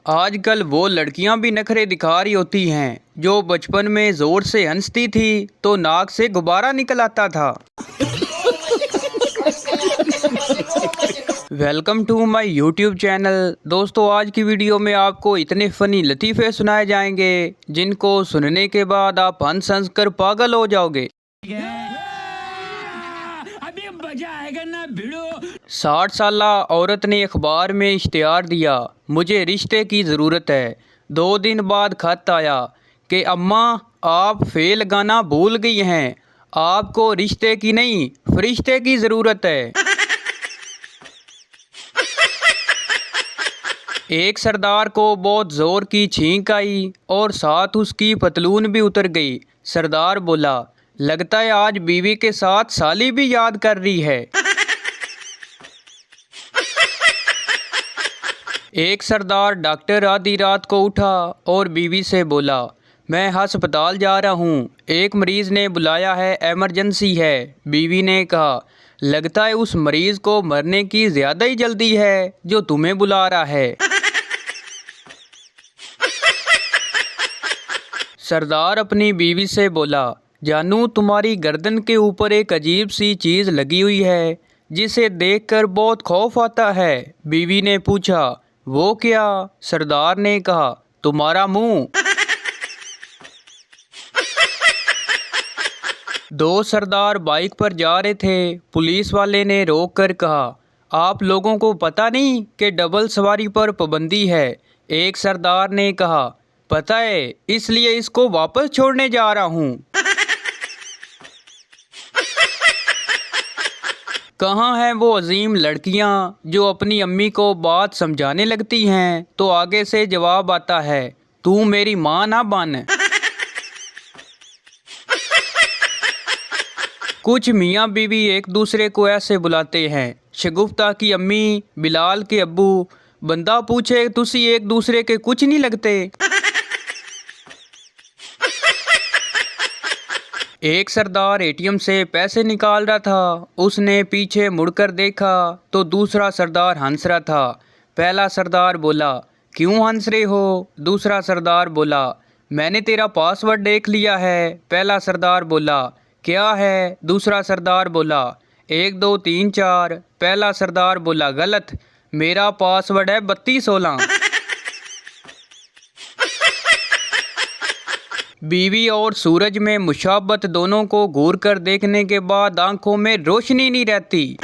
आजकल वो लड़कियां भी नखरे दिखा रही होती हैं जो बचपन में जोर से हंसती थी तो नाक से गुब्बारा निकल आता था। Welcome to my YouTube channel. दोस्तों, आज की वीडियो में आपको इतने फनी लतीफ़े सुनाए जाएंगे जिनको सुनने के बाद आप हंस हंस कर पागल हो जाओगे। अभी मजा आएगा ना भिड़ो। 60 साला औरत ने अखबार में इश्तिहार दिया, मुझे रिश्ते की ज़रूरत है। 2 दिन बाद खत आया कि अम्मा आप फेल गाना भूल गई हैं, आपको रिश्ते की नहीं फरिश्ते की ज़रूरत है। एक सरदार को बहुत ज़ोर की छींक आई और साथ उसकी पतलून भी उतर गई। सरदार बोला, लगता है आज बीवी के साथ साली भी याद कर रही है। एक सरदार डॉक्टर आधी रात को उठा और बीवी से बोला, मैं अस्पताल जा रहा हूँ, एक मरीज़ ने बुलाया है, इमरजेंसी है। बीवी ने कहा, लगता है उस मरीज़ को मरने की ज़्यादा ही जल्दी है जो तुम्हें बुला रहा है। सरदार अपनी बीवी से बोला, जानू तुम्हारी गर्दन के ऊपर एक अजीब सी चीज़ लगी हुई है जिसे देखकर बहुत खौफ आता है। बीवी ने पूछा, वो क्या? सरदार ने कहा, तुम्हारा मुंह। 2 सरदार बाइक पर जा रहे थे। पुलिस वाले ने रोक कर कहा, आप लोगों को पता नहीं कि डबल सवारी पर पाबंदी है? एक सरदार ने कहा, पता है, इसलिए इसको वापस छोड़ने जा रहा हूँ। कहाँ हैं वो अजीम लड़कियाँ जो अपनी अम्मी को बात समझाने लगती हैं तो आगे से जवाब आता है, तू मेरी माँ ना बन। कुछ मियाँ बीवी एक दूसरे को ऐसे बुलाते हैं, शगुफ्ता की अम्मी, बिलाल के अब्बू। बंदा पूछे, तुसी एक दूसरे के कुछ नहीं लगते? एक सरदार एटीएम से पैसे निकाल रहा था। उसने पीछे मुड़कर देखा तो दूसरा सरदार हंस रहा था। पहला सरदार बोला, क्यों हंस रहे हो? दूसरा सरदार बोला, मैंने तेरा पासवर्ड देख लिया है। पहला सरदार बोला, क्या है? दूसरा सरदार बोला, 1 2 3 4। पहला सरदार बोला, गलत, मेरा पासवर्ड है 32 16। बीवी और सूरज में मुशाबत दोनों को घूर कर देखने के बाद आंखों में रोशनी नहीं रहती।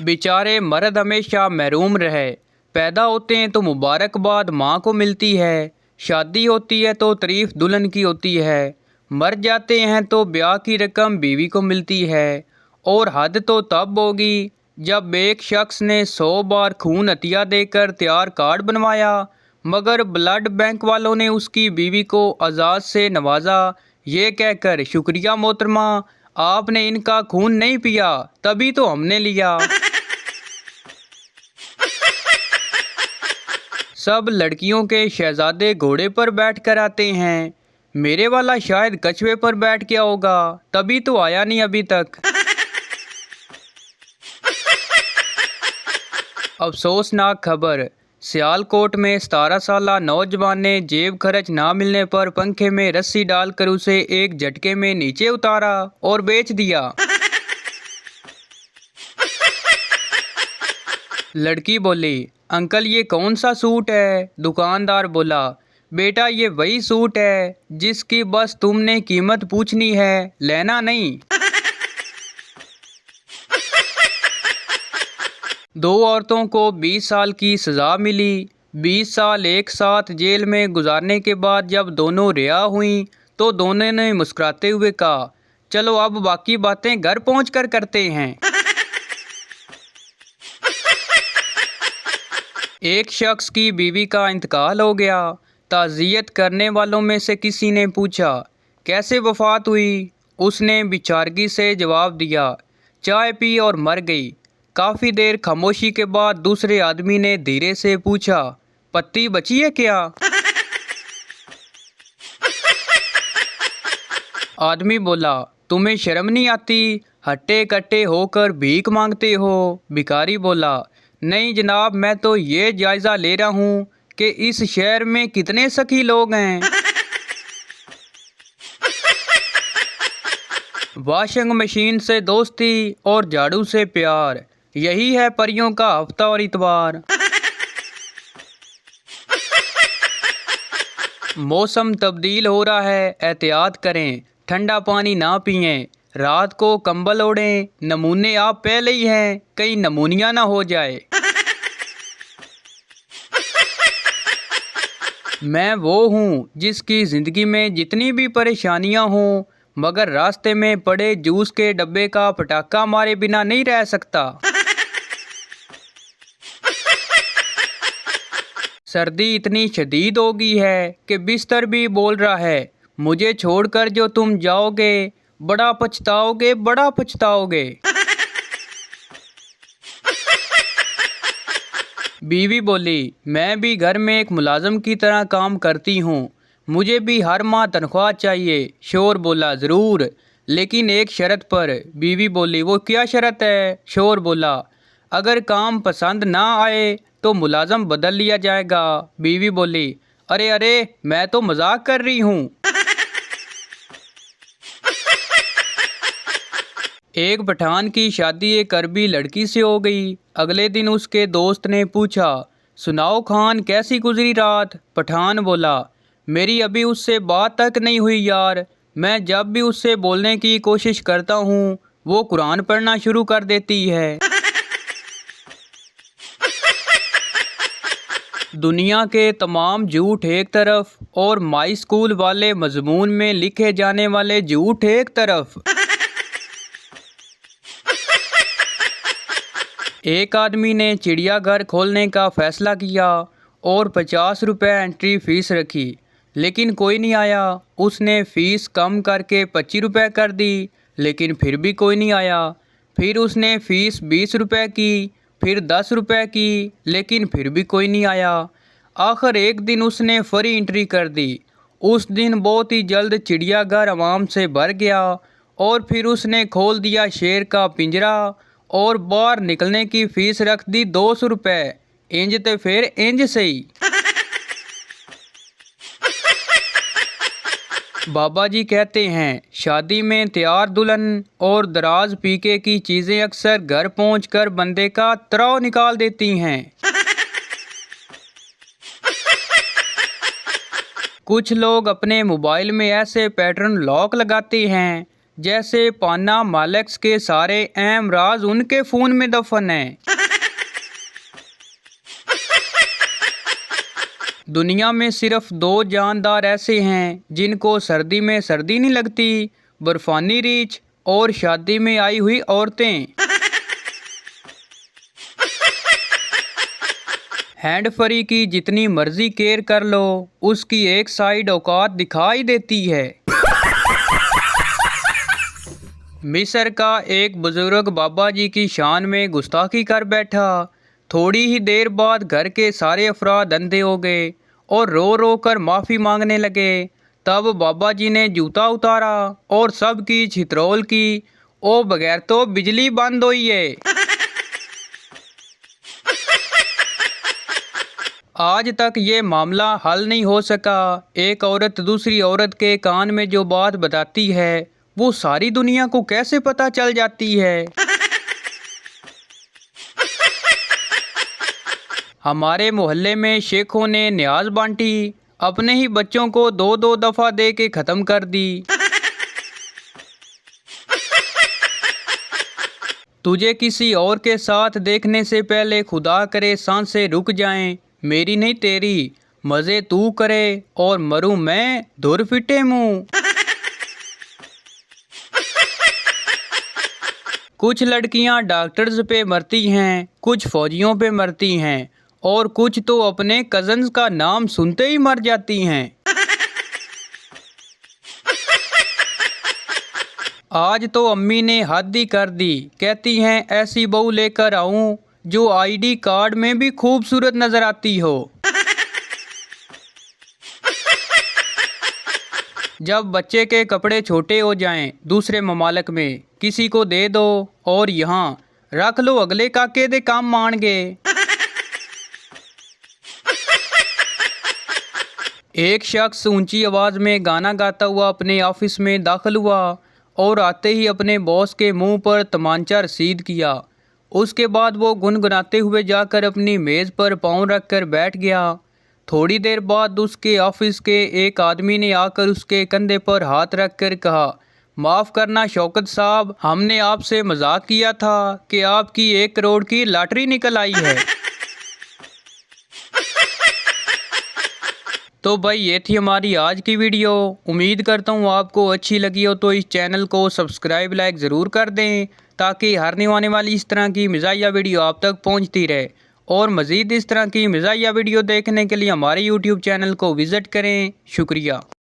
बेचारे मर्द हमेशा महरूम रहे। पैदा होते हैं तो मुबारकबाद माँ को मिलती है, शादी होती है तो तारीफ दुल्हन की होती है, मर जाते हैं तो ब्याह की रकम बीवी को मिलती है। और हद तो तब होगी जब एक शख्स ने 100 बार खून हत्या देकर तैयार कार्ड बनवाया मगर ब्लड बैंक वालों ने उसकी बीवी को आज़ाद से नवाजा, ये कहकर, शुक्रिया मोहतरमा, आपने इनका खून नहीं पिया तभी तो हमने लिया। सब लड़कियों के शहजादे घोड़े पर बैठ कर आते हैं, मेरे वाला शायद कछुए पर बैठ गया होगा तभी तो आया नहीं अभी तक। अफसोसनाक खबर, सियालकोट में 17 साला नौजवान ने जेब खर्च ना मिलने पर पंखे में रस्सी डालकर उसे एक झटके में नीचे उतारा और बेच दिया। लड़की बोली, अंकल ये कौन सा सूट है? दुकानदार बोला, बेटा ये वही सूट है जिसकी बस तुमने कीमत पूछनी है, लेना नहीं। 2 औरतों को 20 साल की सज़ा मिली। 20 साल एक साथ जेल में गुजारने के बाद जब दोनों रिहा हुई तो दोनों ने मुस्कुराते हुए कहा, चलो अब बाकी बातें घर पहुंचकर करते हैं। एक शख्स की बीवी का इंतकाल हो गया। ताज़ियत करने वालों में से किसी ने पूछा, कैसे वफात हुई? उसने बेचारगी से जवाब दिया, चाय पी और मर गई। काफ़ी देर खामोशी के बाद दूसरे आदमी ने धीरे से पूछा, पत्ती बची है क्या? आदमी बोला, तुम्हें शर्म नहीं आती? हट्टे कट्टे होकर भीख मांगते हो। भिखारी बोला, नहीं जनाब, मैं तो ये जायज़ा ले रहा हूँ कि इस शहर में कितने सखी लोग हैं। वॉशिंग मशीन से दोस्ती और झाड़ू से प्यार, यही है परियों का हफ्ता और इतवार। मौसम तब्दील हो रहा है, एहतियात करें, ठंडा पानी ना पिएं, रात को कंबल ओढ़ें, नमूने आप पहले ही हैं, कहीं नमूनिया ना हो जाए। मैं वो हूँ जिसकी ज़िंदगी में जितनी भी परेशानियाँ हों, मगर रास्ते में पड़े जूस के डब्बे का पटाखा मारे बिना नहीं रह सकता। सर्दी इतनी शदीद हो गई है कि बिस्तर भी बोल रहा है, मुझे छोड़कर जो तुम जाओगे बड़ा पछताओगे, बड़ा पछताओगे। बीवी बोली, मैं भी घर में एक मुलाजिम की तरह काम करती हूँ, मुझे भी हर माह तनख्वाह चाहिए। शोर बोला, ज़रूर, लेकिन एक शर्त पर। बीवी बोली, वो क्या शर्त है? शोर बोला, अगर काम पसंद ना आए तो मुलाजिम बदल लिया जाएगा। बीवी बोली, अरे अरे, मैं तो मजाक कर रही हूँ। एक पठान की शादी एक अरबी लड़की से हो गई। अगले दिन उसके दोस्त ने पूछा, सुनाओ खान, कैसी गुजरी रात? पठान बोला, मेरी अभी उससे बात तक नहीं हुई यार, मैं जब भी उससे बोलने की कोशिश करता हूँ वो कुरान पढ़ना शुरू कर देती है। दुनिया के तमाम झूठ एक तरफ और माई स्कूल वाले मजमून में लिखे जाने वाले झूठ एक तरफ। एक आदमी ने चिड़ियाघर खोलने का फैसला किया और 50 रुपये एंट्री फीस रखी, लेकिन कोई नहीं आया। उसने फ़ीस कम करके 25 रुपये कर दी, लेकिन फिर भी कोई नहीं आया। फिर उसने फ़ीस 20 रुपये की, फिर 10 रुपये की, लेकिन फिर भी कोई नहीं आया। आखिर एक दिन उसने फ्री एंट्री कर दी। उस दिन बहुत ही जल्द चिड़ियाघर आवाम से भर गया और फिर उसने खोल दिया शेर का पिंजरा और बाहर निकलने की फ़ीस रख दी 200 रुपये। इंज ते फिर इंज सही। बाबा जी कहते हैं, शादी में तैयार दुल्हन और दराज पीके की चीज़ें अक्सर घर पहुंचकर बंदे का त्राव निकाल देती हैं। कुछ लोग अपने मोबाइल में ऐसे पैटर्न लॉक लगाते हैं जैसे पाना मालिक्स के सारे अहम राज उनके फ़ोन में दफन हैं। दुनिया में सिर्फ 2 जानदार ऐसे हैं जिनको सर्दी में सर्दी नहीं लगती, बर्फानी रीछ और शादी में आई हुई औरतें। हैंड फ्री की जितनी मर्जी केयर कर लो, उसकी एक साइड औकात दिखाई देती है। मिस्र का एक बुजुर्ग बाबा जी की शान में गुस्ताखी कर बैठा। थोड़ी ही देर बाद घर के सारे अफराद अंधे हो गए और रो रो कर माफ़ी मांगने लगे। तब बाबा जी ने जूता उतारा और सबकी छितरौल की, ओ बगैर तो बिजली बंद हुई है। आज तक ये मामला हल नहीं हो सका। एक औरत दूसरी औरत के कान में जो बात बताती है वो सारी दुनिया को कैसे पता चल जाती है। हमारे मोहल्ले में शेखों ने न्याज बांटी, अपने ही बच्चों को 2-2 दफ़ा दे के ख़त्म कर दी। तुझे किसी और के साथ देखने से पहले खुदा करे सांसें रुक जाएं, मेरी नहीं तेरी, मज़े तू करे और मरूं मैं धुर फिटे मुँह। कुछ लड़कियां डॉक्टर्स पे मरती हैं, कुछ फौजियों पे मरती हैं और कुछ तो अपने कज़न्स का नाम सुनते ही मर जाती हैं। आज तो अम्मी ने हद ही कर दी, कहती हैं ऐसी बहू लेकर आऊं जो आईडी कार्ड में भी खूबसूरत नजर आती हो। जब बच्चे के कपड़े छोटे हो जाएं दूसरे ममालिक में, किसी को दे दो और यहाँ रख लो अगले काके दे काम मान गए। एक शख्स ऊंची आवाज में गाना गाता हुआ अपने ऑफिस में दाखिल हुआ और आते ही अपने बॉस के मुंह पर तमांचा रसीद किया। उसके बाद वो गुनगुनाते हुए जाकर अपनी मेज़ पर पाँव रखकर बैठ गया। थोड़ी देर बाद उसके ऑफिस के एक आदमी ने आकर उसके कंधे पर हाथ रखकर कहा, माफ़ करना शौकत साहब, हमने आपसे मजाक किया था कि आपकी 1 करोड़ की लॉटरी निकल आई है। तो भाई ये थी हमारी आज की वीडियो। उम्मीद करता हूँ आपको अच्छी लगी हो, तो इस चैनल को सब्सक्राइब लाइक ज़रूर कर दें ताकि हर आने वाली इस तरह की मज़ाहिया वीडियो आप तक पहुँचती रहे। और मज़ीद इस तरह की मज़ाहिया वीडियो देखने के लिए हमारे यूट्यूब चैनल को विज़िट करें। शुक्रिया।